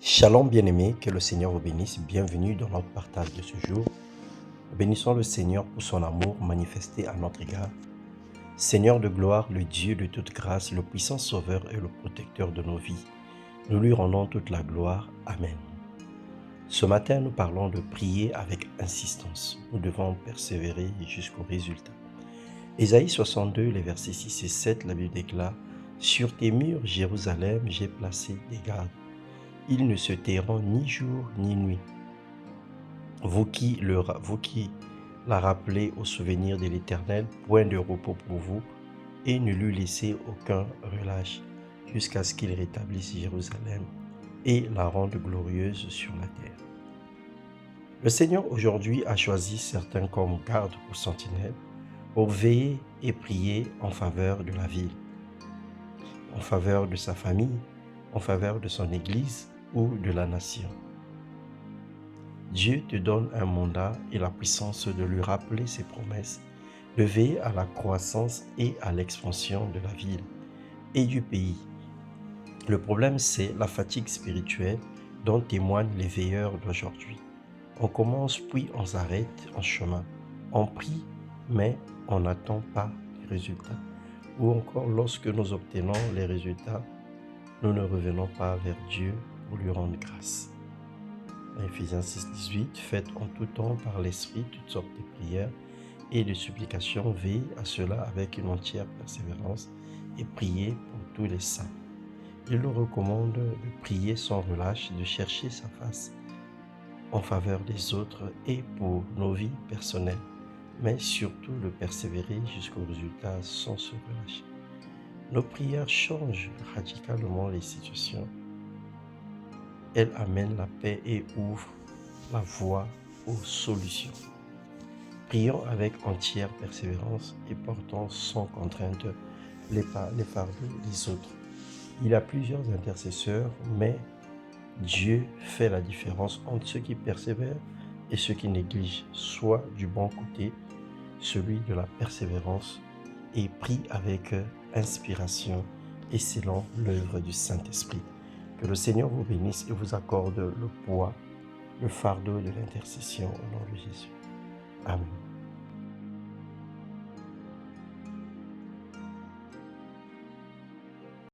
Shalom bien-aimé, que le Seigneur vous bénisse. Bienvenue dans notre partage de ce jour. Bénissons le Seigneur pour son amour manifesté à notre égard. Seigneur de gloire, le Dieu de toute grâce, le puissant Sauveur et le protecteur de nos vies, nous lui rendons toute la gloire. Amen. Ce matin, nous parlons de prier avec insistance. Nous devons persévérer jusqu'au résultat. Ésaïe 62, les versets 6 et 7, la Bible déclare « Sur tes murs, Jérusalem, j'ai placé des gardes. Ils ne se tairont ni jour ni nuit. Vous qui la rappelez au souvenir de l'Éternel, point de repos pour vous, et ne lui laissez aucun relâche, jusqu'à ce qu'il rétablisse Jérusalem et la rende glorieuse sur la terre. » Le Seigneur aujourd'hui a choisi certains comme gardes ou sentinelles pour veiller et prier en faveur de la ville, en faveur de sa famille, en faveur de son Église ou de la nation. Dieu te donne un mandat et la puissance de lui rappeler ses promesses, de veiller à la croissance et à l'expansion de la ville et du pays. Le problème, c'est la fatigue spirituelle dont témoignent les veilleurs d'aujourd'hui. On commence puis on s'arrête en chemin. On prie, mais on n'attend pas les résultats. Ou encore, lorsque nous obtenons les résultats, nous ne revenons pas vers Dieu pour lui rendre grâce. Ephésiens 6, 18, faites en tout temps par l'Esprit toutes sortes de prières et de supplications, veillez à cela avec une entière persévérance et priez pour tous les saints. Il nous recommande de prier sans relâche, de chercher sa face en faveur des autres et pour nos vies personnelles, mais surtout de persévérer jusqu'au résultat sans se relâcher. Nos prières changent radicalement les situations. Elles amènent la paix et ouvrent la voie aux solutions. Prions avec entière persévérance et portons sans contrainte les fardeaux des autres. Il y a plusieurs intercesseurs, mais Dieu fait la différence entre ceux qui persévèrent et ceux qui négligent, soit du bon côté, celui de la persévérance, et prie avec inspiration et selon l'œuvre du Saint-Esprit. Que le Seigneur vous bénisse et vous accorde le poids, le fardeau de l'intercession au nom de Jésus. Amen.